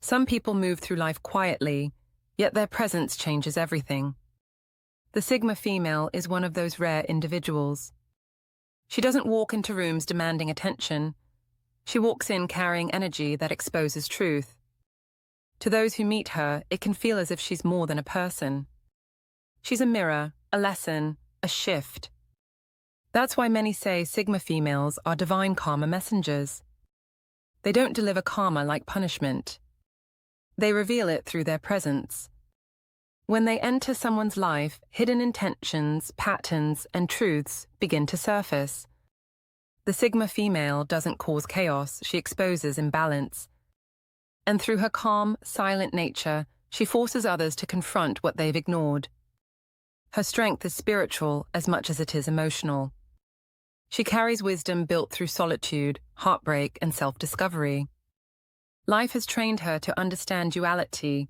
Some people move through life quietly, yet their presence changes everything. The Sigma female is one of those rare individuals. She doesn't walk into rooms demanding attention. She walks in carrying energy that exposes truth. To those who meet her, it can feel as if she's more than a person. She's a mirror, a lesson, a shift. That's why many say Sigma females are divine karma messengers. They don't deliver karma like punishment. They reveal it through their presence. When they enter someone's life, hidden intentions, patterns, and truths begin to surface. The Sigma female doesn't cause chaos, she exposes imbalance. And through her calm, silent nature, she forces others to confront what they've ignored. Her strength is spiritual as much as it is emotional. She carries wisdom built through solitude, heartbreak, and self-discovery. Life has trained her to understand duality,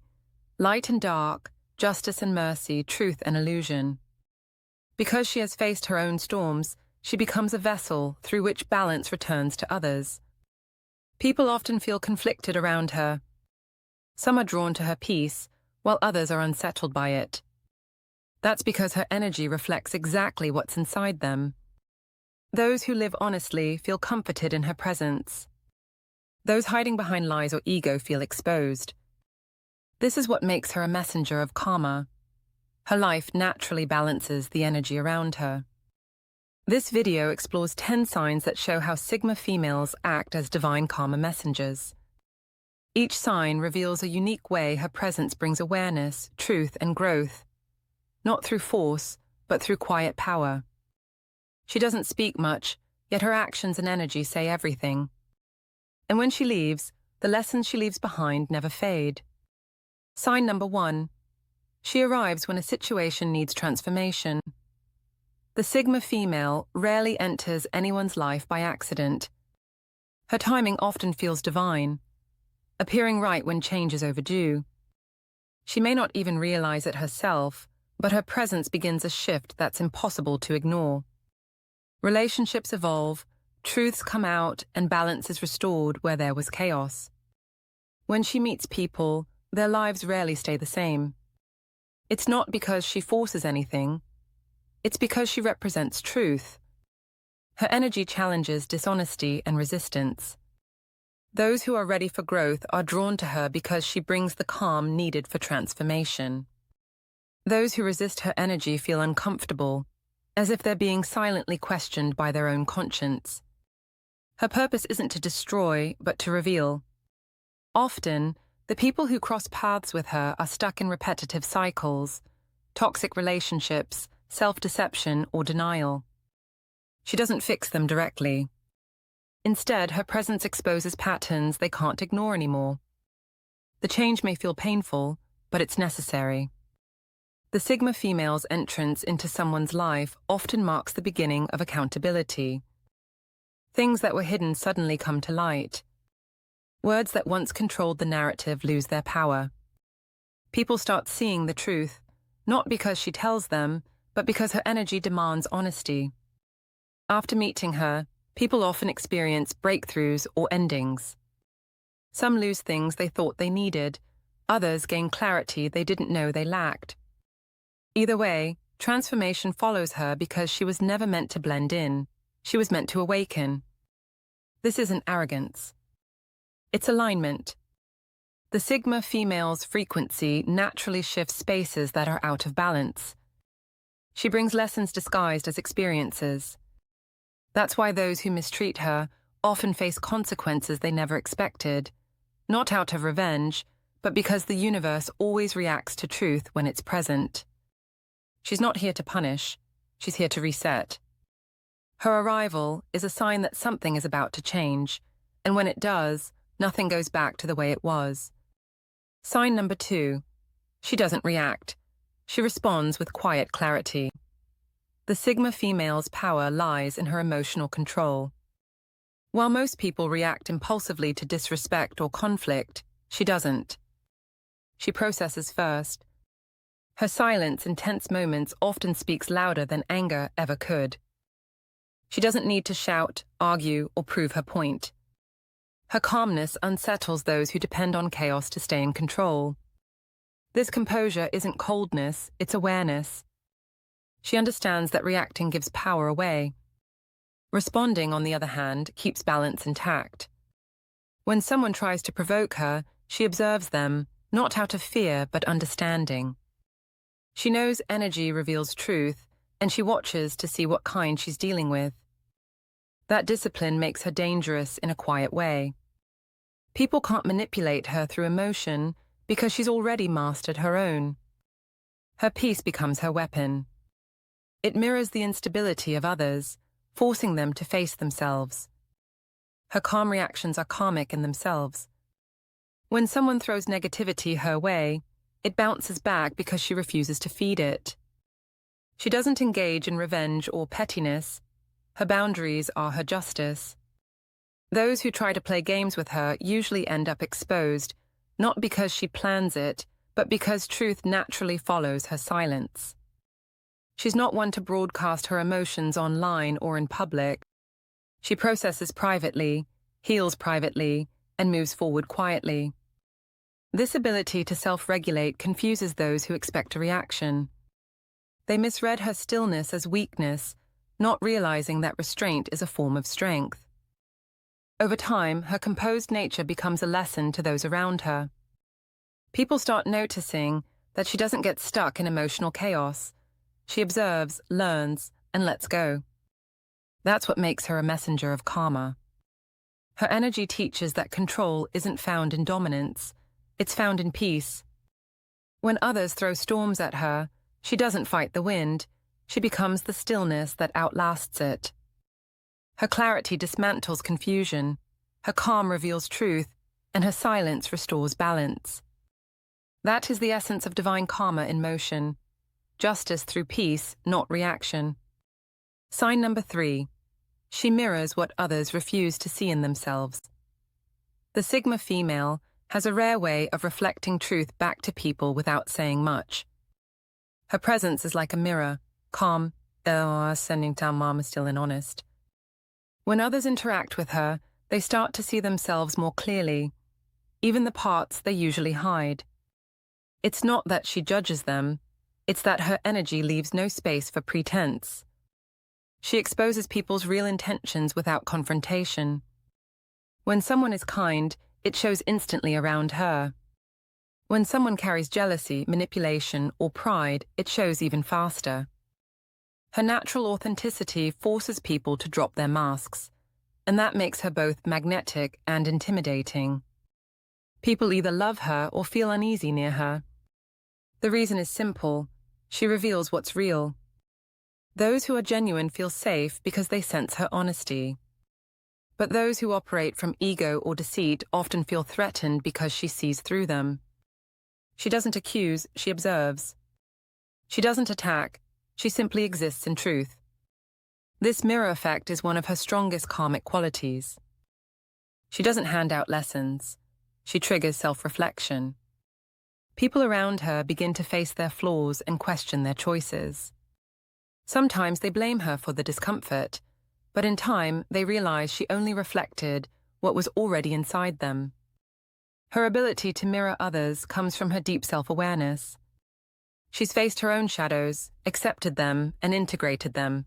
light and dark, justice and mercy, truth and illusion. Because she has faced her own storms, she becomes a vessel through which balance returns to others. People often feel conflicted around her. Some are drawn to her peace, while others are unsettled by it. That's because her energy reflects exactly what's inside them. Those who live honestly feel comforted in her presence. Those hiding behind lies or ego feel exposed. This is what makes her a messenger of karma. Her life naturally balances the energy around her. This video explores 10 signs that show how Sigma females act as divine karma messengers. Each sign reveals a unique way her presence brings awareness, truth, and growth. Not through force, but through quiet power. She doesn't speak much, yet her actions and energy say everything. And when she leaves, the lessons she leaves behind never fade. Sign number 1. She arrives when a situation needs transformation. The Sigma female rarely enters anyone's life by accident. Her timing often feels divine, appearing right when change is overdue. She may not even realize it herself, but her presence begins a shift that's impossible to ignore. Relationships evolve, truths come out, and balance is restored where there was chaos. When she meets people, their lives rarely stay the same. It's not because she forces anything. It's because she represents truth. Her energy challenges dishonesty and resistance. Those who are ready for growth are drawn to her because she brings the calm needed for transformation. Those who resist her energy feel uncomfortable, as if they're being silently questioned by their own conscience. Her purpose isn't to destroy, but to reveal. Often, the people who cross paths with her are stuck in repetitive cycles, toxic relationships, self-deception, or denial. She doesn't fix them directly. Instead, her presence exposes patterns they can't ignore anymore. The change may feel painful, but it's necessary. The Sigma female's entrance into someone's life often marks the beginning of accountability. Things that were hidden suddenly come to light. Words that once controlled the narrative lose their power. People start seeing the truth, not because she tells them, but because her energy demands honesty. After meeting her, people often experience breakthroughs or endings. Some lose things they thought they needed, others gain clarity they didn't know they lacked. Either way, transformation follows her because she was never meant to blend in. She was meant to awaken. This isn't arrogance. It's alignment. The Sigma female's frequency naturally shifts spaces that are out of balance. She brings lessons disguised as experiences. That's why those who mistreat her often face consequences they never expected, not out of revenge, but because the universe always reacts to truth when it's present. She's not here to punish, she's here to reset. Her arrival is a sign that something is about to change, and when it does, nothing goes back to the way it was. Sign number 2. She doesn't react. She responds with quiet clarity. The Sigma female's power lies in her emotional control. While most people react impulsively to disrespect or conflict, she doesn't. She processes first. Her silence in tense moments often speaks louder than anger ever could. She doesn't need to shout, argue, or prove her point. Her calmness unsettles those who depend on chaos to stay in control. This composure isn't coldness, it's awareness. She understands that reacting gives power away. Responding, on the other hand, keeps balance intact. When someone tries to provoke her, she observes them, not out of fear but understanding. She knows energy reveals truth, and she watches to see what kind she's dealing with. That discipline makes her dangerous in a quiet way. People can't manipulate her through emotion because she's already mastered her own. Her peace becomes her weapon. It mirrors the instability of others, forcing them to face themselves. Her calm reactions are karmic in themselves. When someone throws negativity her way, it bounces back because she refuses to feed it. She doesn't engage in revenge or pettiness. Her boundaries are her justice. Those who try to play games with her usually end up exposed, not because she plans it, but because truth naturally follows her silence. She's not one to broadcast her emotions online or in public. She processes privately, heals privately, and moves forward quietly. This ability to self-regulate confuses those who expect a reaction. They misread her stillness as weakness, not realizing that restraint is a form of strength. Over time, her composed nature becomes a lesson to those around her. People start noticing that she doesn't get stuck in emotional chaos. She observes, learns, and lets go. That's what makes her a messenger of karma. Her energy teaches that control isn't found in dominance, it's found in peace. When others throw storms at her, she doesn't fight the wind, she becomes the stillness that outlasts it. Her clarity dismantles confusion, her calm reveals truth, and her silence restores balance. That is the essence of divine karma in motion. Justice through peace, not reaction. Sign number 3. She mirrors what others refuse to see in themselves. The Sigma female has a rare way of reflecting truth back to people without saying much. Her presence is like a mirror, calm, sending down mama still and honest. When others interact with her, they start to see themselves more clearly, even the parts they usually hide. It's not that she judges them, it's that her energy leaves no space for pretense. She exposes people's real intentions without confrontation. When someone is kind, it shows instantly around her. When someone carries jealousy, manipulation, or pride, it shows even faster. Her natural authenticity forces people to drop their masks, and that makes her both magnetic and intimidating. People either love her or feel uneasy near her. The reason is simple. She reveals what's real. Those who are genuine feel safe because they sense her honesty. But those who operate from ego or deceit often feel threatened because she sees through them. She doesn't accuse, she observes. She doesn't attack, she simply exists in truth. This mirror effect is one of her strongest karmic qualities. She doesn't hand out lessons. She triggers self-reflection. People around her begin to face their flaws and question their choices. Sometimes they blame her for the discomfort, but in time they realize she only reflected what was already inside them. Her ability to mirror others comes from her deep self-awareness. She's faced her own shadows, accepted them, and integrated them.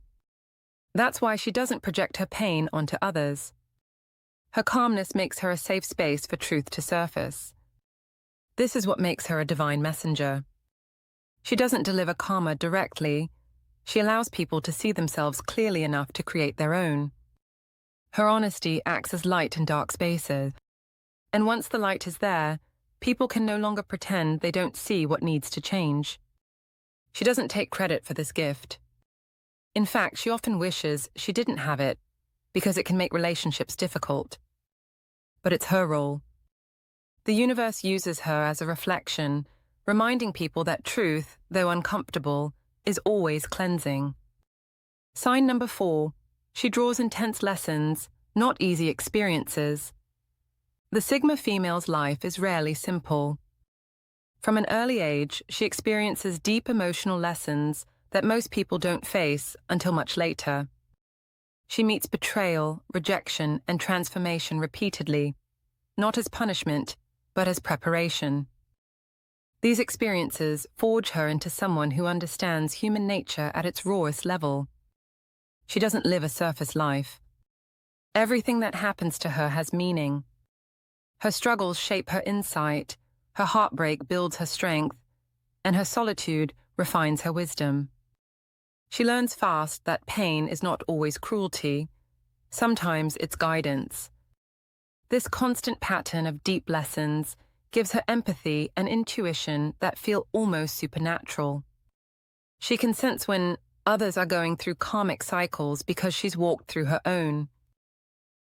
That's why she doesn't project her pain onto others. Her calmness makes her a safe space for truth to surface. This is what makes her a divine messenger. She doesn't deliver karma directly. She allows people to see themselves clearly enough to create their own. Her honesty acts as light in dark spaces. And once the light is there, people can no longer pretend they don't see what needs to change. She doesn't take credit for this gift. In fact, she often wishes she didn't have it because it can make relationships difficult. But it's her role. The universe uses her as a reflection, reminding people that truth, though uncomfortable, is always cleansing. Sign number 4. She draws intense lessons, not easy experiences. The Sigma female's life is rarely simple. From an early age, she experiences deep emotional lessons that most people don't face until much later. She meets betrayal, rejection, and transformation repeatedly, not as punishment, but as preparation. These experiences forge her into someone who understands human nature at its rawest level. She doesn't live a surface life. Everything that happens to her has meaning. Her struggles shape her insight, her heartbreak builds her strength, and her solitude refines her wisdom. She learns fast that pain is not always cruelty. Sometimes it's guidance. This constant pattern of deep lessons gives her empathy and intuition that feel almost supernatural. She can sense when others are going through karmic cycles because she's walked through her own.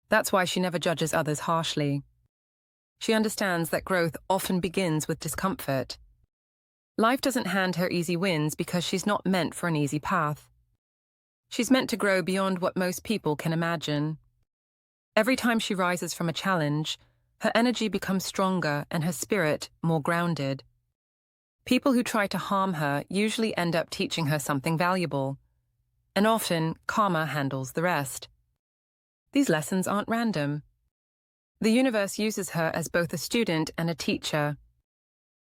That's why she never judges others harshly. She understands that growth often begins with discomfort. Life doesn't hand her easy wins because she's not meant for an easy path. She's meant to grow beyond what most people can imagine. Every time she rises from a challenge, her energy becomes stronger and her spirit more grounded. People who try to harm her usually end up teaching her something valuable, and often karma handles the rest. These lessons aren't random. The universe uses her as both a student and a teacher.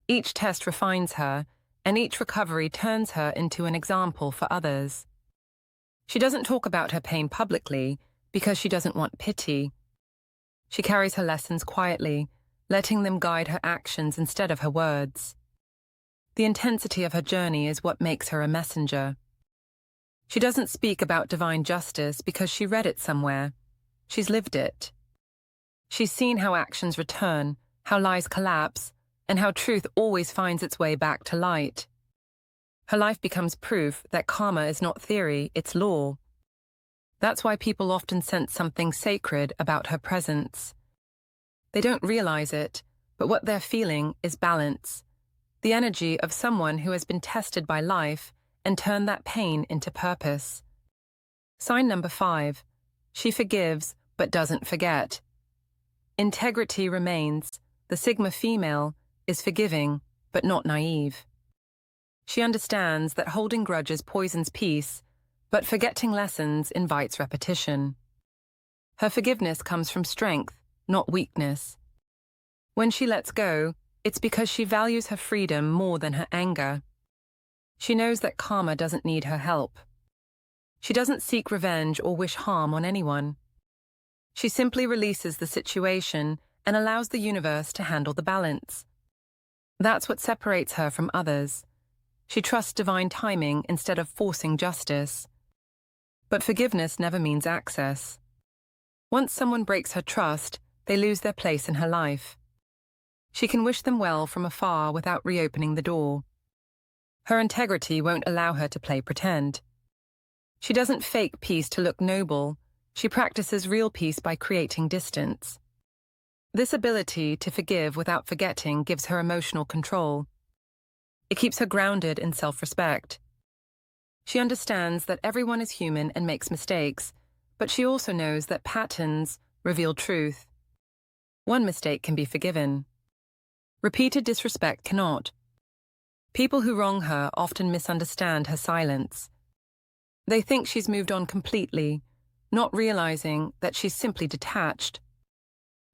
Each test refines her, and each recovery turns her into an example for others. She doesn't talk about her pain publicly because she doesn't want pity. She carries her lessons quietly, letting them guide her actions instead of her words. The intensity of her journey is what makes her a messenger. She doesn't speak about divine justice because she read it somewhere. She's lived it. She's seen how actions return, how lies collapse, and how truth always finds its way back to light. Her life becomes proof that karma is not theory, it's law. That's why people often sense something sacred about her presence. They don't realize it, but what they're feeling is balance, the energy of someone who has been tested by life and turned that pain into purpose. Sign number 5. She forgives but doesn't forget. Integrity remains. The Sigma female is forgiving but not naive. She understands that holding grudges poisons peace, but forgetting lessons invites repetition. Her forgiveness comes from strength, not weakness. When she lets go, it's because she values her freedom more than her anger. She knows that karma doesn't need her help. She doesn't seek revenge or wish harm on anyone. She simply releases the situation and allows the universe to handle the balance. That's what separates her from others. She trusts divine timing instead of forcing justice. But forgiveness never means access. Once someone breaks her trust, they lose their place in her life. She can wish them well from afar without reopening the door. Her integrity won't allow her to play pretend. She doesn't fake peace to look noble. She practices real peace by creating distance. This ability to forgive without forgetting gives her emotional control. It keeps her grounded in self-respect. She understands that everyone is human and makes mistakes, but she also knows that patterns reveal truth. One mistake can be forgiven. Repeated disrespect cannot. People who wrong her often misunderstand her silence. They think she's moved on completely, not realizing that she's simply detached.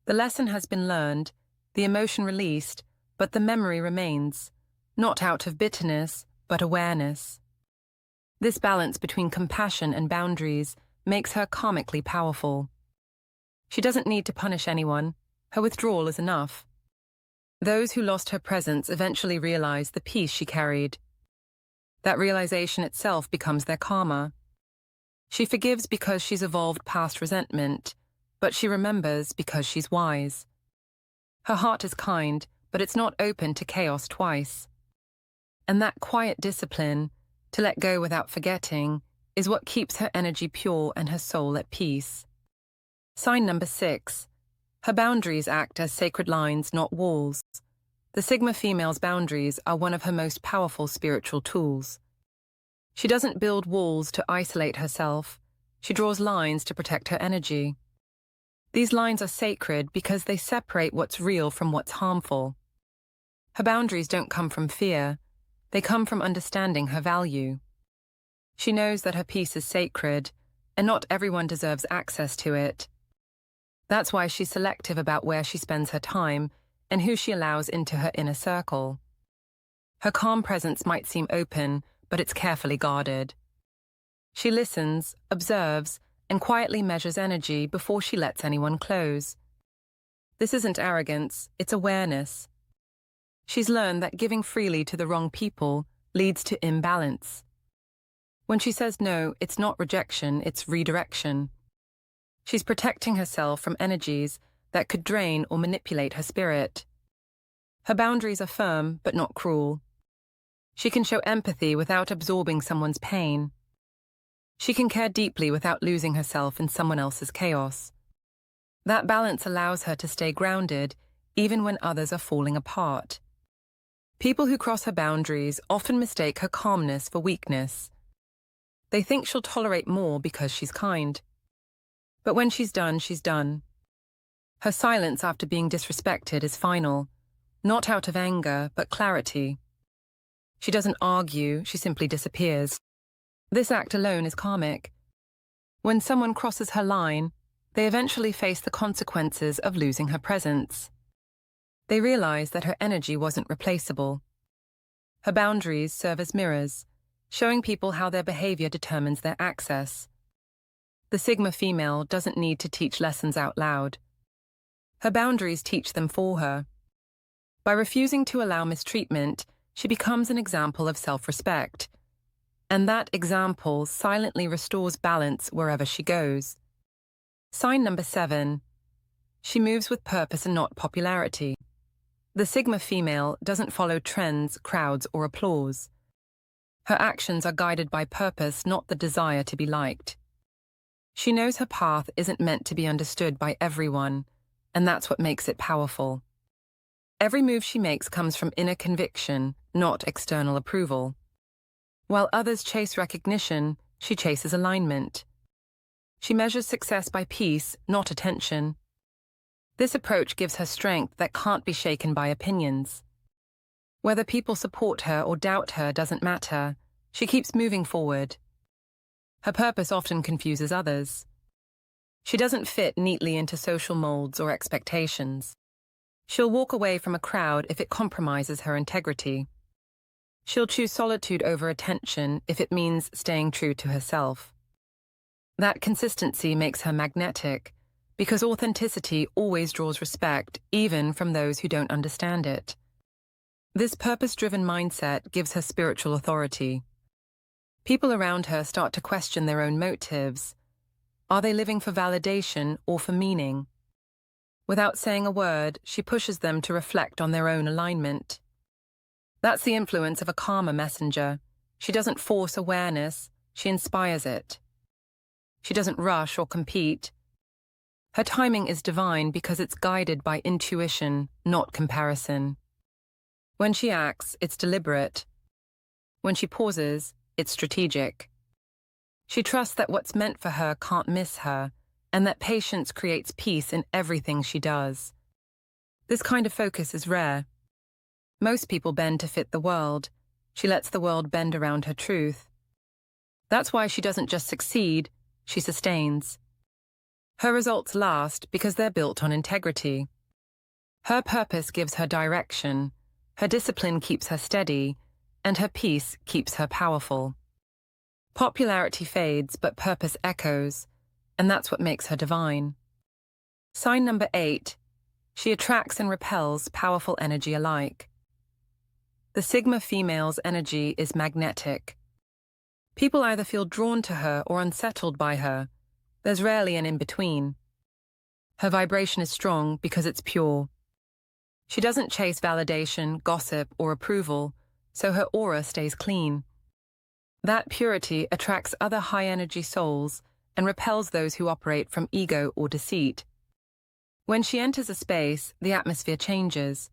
The lesson has been learned, the emotion released, but the memory remains, not out of bitterness, but awareness. This balance between compassion and boundaries makes her karmically powerful. She doesn't need to punish anyone. Her withdrawal is enough. Those who lost her presence eventually realize the peace she carried. That realization itself becomes their karma. She forgives because she's evolved past resentment, but she remembers because she's wise. Her heart is kind, but it's not open to chaos twice. And that quiet discipline, to let go without forgetting, is what keeps her energy pure and her soul at peace. Sign number 6. Her boundaries act as sacred lines, not walls. The Sigma female's boundaries are one of her most powerful spiritual tools. She doesn't build walls to isolate herself. She draws lines to protect her energy. These lines are sacred because they separate what's real from what's harmful. Her boundaries don't come from fear. They come from understanding her value. She knows that her peace is sacred, and not everyone deserves access to it. That's why she's selective about where she spends her time and who she allows into her inner circle. Her calm presence might seem open, but it's carefully guarded. She listens, observes, and quietly measures energy before she lets anyone close. This isn't arrogance, it's awareness. She's learned that giving freely to the wrong people leads to imbalance. When she says no, it's not rejection, it's redirection. She's protecting herself from energies that could drain or manipulate her spirit. Her boundaries are firm, but not cruel. She can show empathy without absorbing someone's pain. She can care deeply without losing herself in someone else's chaos. That balance allows her to stay grounded, even when others are falling apart. People who cross her boundaries often mistake her calmness for weakness. They think she'll tolerate more because she's kind. But when she's done, she's done. Her silence after being disrespected is final, not out of anger, but clarity. She doesn't argue, she simply disappears. This act alone is karmic. When someone crosses her line, they eventually face the consequences of losing her presence. They realize that her energy wasn't replaceable. Her boundaries serve as mirrors, showing people how their behavior determines their access. The Sigma female doesn't need to teach lessons out loud. Her boundaries teach them for her. By refusing to allow mistreatment, she becomes an example of self-respect. And that example silently restores balance wherever she goes. Sign number 7. She moves with purpose and not popularity. The Sigma female doesn't follow trends, crowds, or applause. Her actions are guided by purpose, not the desire to be liked. She knows her path isn't meant to be understood by everyone, and that's what makes it powerful. Every move she makes comes from inner conviction, not external approval. While others chase recognition, she chases alignment. She measures success by peace, not attention. This approach gives her strength that can't be shaken by opinions. Whether people support her or doubt her doesn't matter. She keeps moving forward. Her purpose often confuses others. She doesn't fit neatly into social molds or expectations. She'll walk away from a crowd if it compromises her integrity. She'll choose solitude over attention if it means staying true to herself. That consistency makes her magnetic, because authenticity always draws respect, even from those who don't understand it. This purpose-driven mindset gives her spiritual authority. People around her start to question their own motives. Are they living for validation or for meaning? Without saying a word, she pushes them to reflect on their own alignment. That's the influence of a karma messenger. She doesn't force awareness, she inspires it. She doesn't rush or compete. Her timing is divine because it's guided by intuition, not comparison. When she acts, it's deliberate. When she pauses, it's strategic. She trusts that what's meant for her can't miss her, and that patience creates peace in everything she does. This kind of focus is rare. Most people bend to fit the world. She lets the world bend around her truth. That's why she doesn't just succeed, she sustains. Her results last because they're built on integrity. Her purpose gives her direction, her discipline keeps her steady, and her peace keeps her powerful. Popularity fades, but purpose echoes, and that's what makes her divine. Sign number 8. She attracts and repels powerful energy alike. The Sigma female's energy is magnetic. People either feel drawn to her or unsettled by her. There's rarely an in-between. Her vibration is strong because it's pure. She doesn't chase validation, gossip, or approval, so her aura stays clean. That purity attracts other high-energy souls and repels those who operate from ego or deceit. When she enters a space, the atmosphere changes.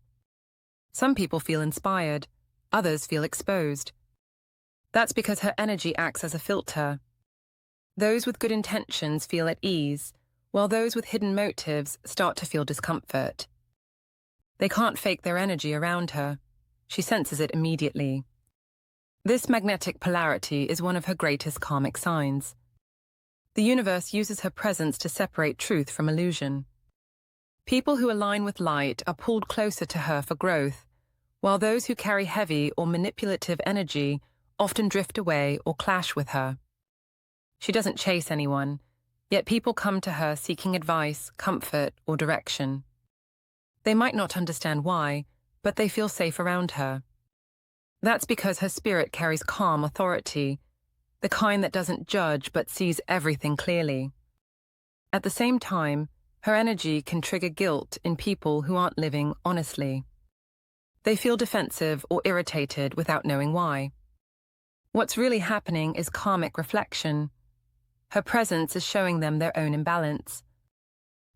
Some people feel inspired, others feel exposed. That's because her energy acts as a filter. Those with good intentions feel at ease, while those with hidden motives start to feel discomfort. They can't fake their energy around her. She senses it immediately. This magnetic polarity is one of her greatest karmic signs. The universe uses her presence to separate truth from illusion. People who align with light are pulled closer to her for growth, while those who carry heavy or manipulative energy often drift away or clash with her. She doesn't chase anyone, yet people come to her seeking advice, comfort, or direction. They might not understand why, but they feel safe around her. That's because her spirit carries calm authority, the kind that doesn't judge but sees everything clearly. At the same time, her energy can trigger guilt in people who aren't living honestly. They feel defensive or irritated without knowing why. What's really happening is karmic reflection. Her presence is showing them their own imbalance.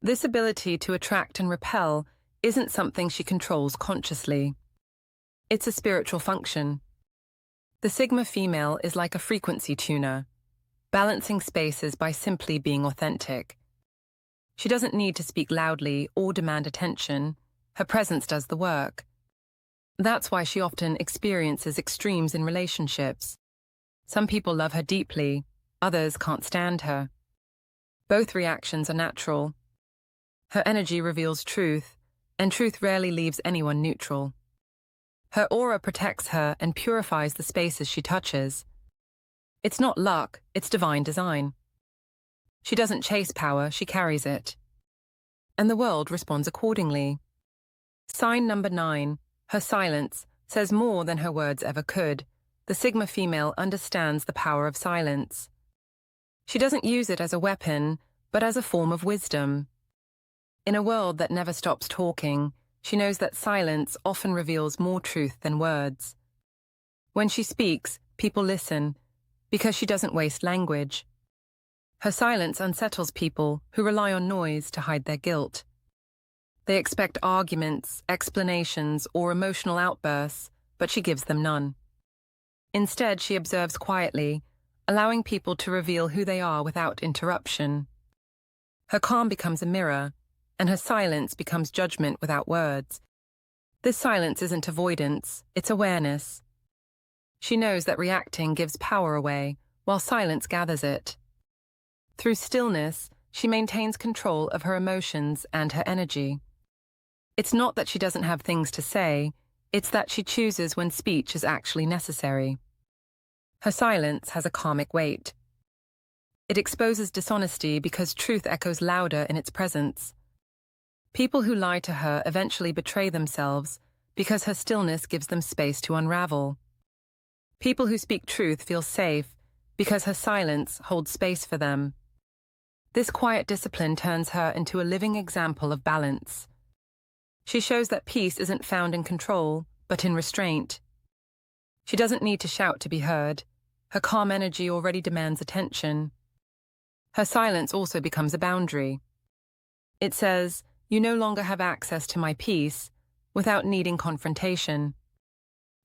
This ability to attract and repel isn't something she controls consciously. It's a spiritual function. The Sigma female is like a frequency tuner, balancing spaces by simply being authentic. She doesn't need to speak loudly or demand attention. Her presence does the work. That's why she often experiences extremes in relationships. Some people love her deeply, others can't stand her. Both reactions are natural. Her energy reveals truth, and truth rarely leaves anyone neutral. Her aura protects her and purifies the spaces she touches. It's not luck, it's divine design. She doesn't chase power, she carries it. And the world responds accordingly. Sign number 9. Her silence says more than her words ever could. The Sigma female understands the power of silence. She doesn't use it as a weapon, but as a form of wisdom. In a world that never stops talking, she knows that silence often reveals more truth than words. When she speaks, people listen, because she doesn't waste language. Her silence unsettles people who rely on noise to hide their guilt. They expect arguments, explanations, or emotional outbursts, but she gives them none. Instead, she observes quietly, allowing people to reveal who they are without interruption. Her calm becomes a mirror, and her silence becomes judgment without words. This silence isn't avoidance, it's awareness. She knows that reacting gives power away, while silence gathers it. Through stillness, she maintains control of her emotions and her energy. It's not that she doesn't have things to say, it's that she chooses when speech is actually necessary. Her silence has a karmic weight. It exposes dishonesty because truth echoes louder in its presence. People who lie to her eventually betray themselves because her stillness gives them space to unravel. People who speak truth feel safe because her silence holds space for them. This quiet discipline turns her into a living example of balance. She shows that peace isn't found in control, but in restraint. She doesn't need to shout to be heard. Her calm energy already demands attention. Her silence also becomes a boundary. It says, "You no longer have access to my peace," without needing confrontation.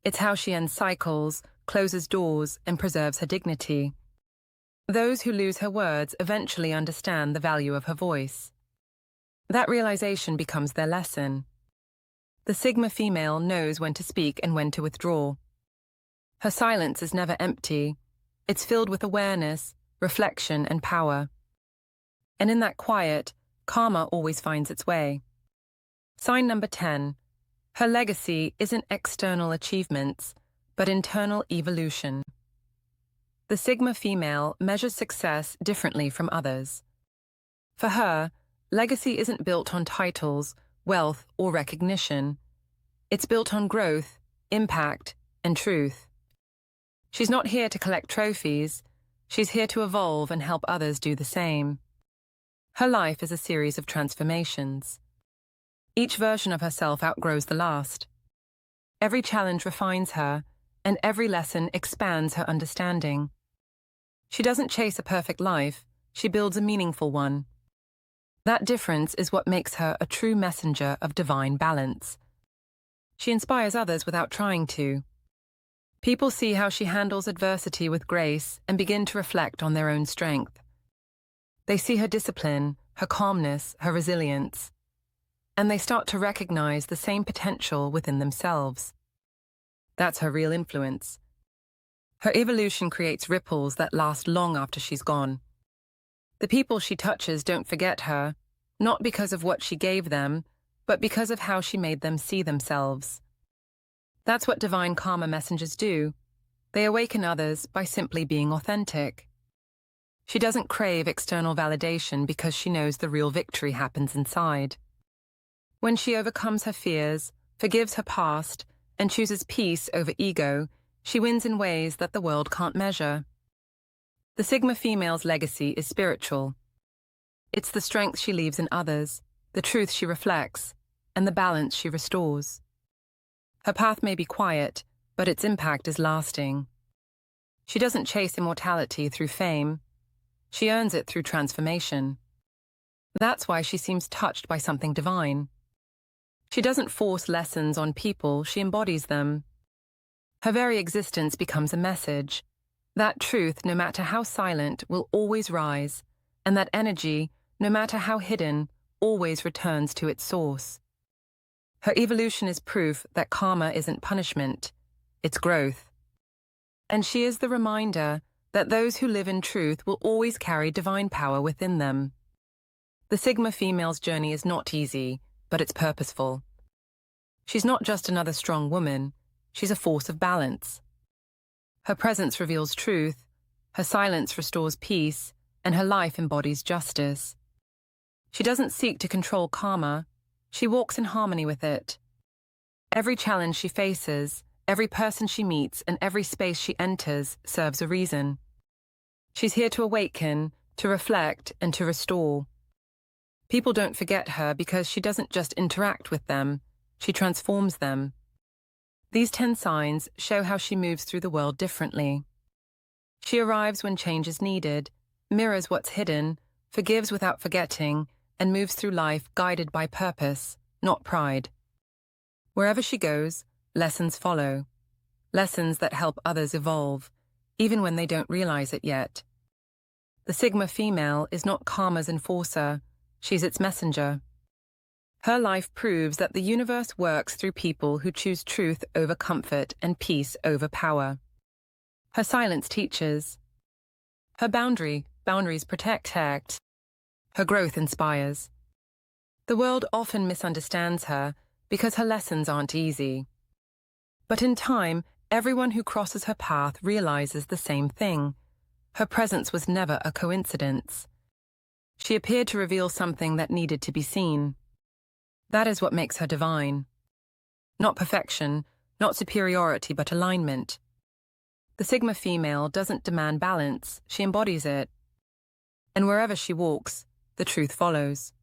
It's how she ends cycles, closes doors, and preserves her dignity. Those who lose her words eventually understand the value of her voice. That realization becomes their lesson. The Sigma female knows when to speak and when to withdraw. Her silence is never empty. It's filled with awareness, reflection, and power. And in that quiet, karma always finds its way. Sign number 10. Her legacy isn't external achievements, but internal evolution. The Sigma female measures success differently from others. For her, legacy isn't built on titles, wealth, or recognition. It's built on growth, impact, and truth. She's not here to collect trophies. She's here to evolve and help others do the same. Her life is a series of transformations. Each version of herself outgrows the last. Every challenge refines her, and every lesson expands her understanding. She doesn't chase a perfect life, she builds a meaningful one. That difference is what makes her a true messenger of divine balance. She inspires others without trying to. People see how she handles adversity with grace and begin to reflect on their own strength. They see her discipline, her calmness, her resilience, and they start to recognize the same potential within themselves. That's her real influence. Her evolution creates ripples that last long after she's gone. The people she touches don't forget her, not because of what she gave them, but because of how she made them see themselves. That's what divine karma messengers do. They awaken others by simply being authentic. She doesn't crave external validation because she knows the real victory happens inside. When she overcomes her fears, forgives her past, and chooses peace over ego, she wins in ways that the world can't measure. The Sigma female's legacy is spiritual. It's the strength she leaves in others, the truth she reflects, and the balance she restores. Her path may be quiet, but its impact is lasting. She doesn't chase immortality through fame. She earns it through transformation. That's why she seems touched by something divine. She doesn't force lessons on people, she embodies them. Her very existence becomes a message. That truth, no matter how silent, will always rise, and that energy, no matter how hidden, always returns to its source. Her evolution is proof that karma isn't punishment, it's growth. And she is the reminder that those who live in truth will always carry divine power within them. The Sigma female's journey is not easy, but it's purposeful. She's not just another strong woman, she's a force of balance. Her presence reveals truth, her silence restores peace, and her life embodies justice. She doesn't seek to control karma, she walks in harmony with it. Every challenge she faces, every person she meets, and every space she enters serves a reason. She's here to awaken, to reflect, and to restore. People don't forget her because she doesn't just interact with them, she transforms them. These 10 signs show how she moves through the world differently. She arrives when change is needed, mirrors what's hidden, forgives without forgetting, and moves through life guided by purpose, not pride. Wherever she goes, lessons follow. Lessons that help others evolve, even when they don't realize it yet. The Sigma female is not karma's enforcer, she's its messenger. Her life proves that the universe works through people who choose truth over comfort and peace over power. Her silence teaches. Her boundaries protect. Her growth inspires. The world often misunderstands her because her lessons aren't easy. But in time, everyone who crosses her path realizes the same thing. Her presence was never a coincidence. She appeared to reveal something that needed to be seen. That is what makes her divine. Not perfection, not superiority, but alignment. The Sigma female doesn't demand balance, she embodies it. And wherever she walks, the truth follows.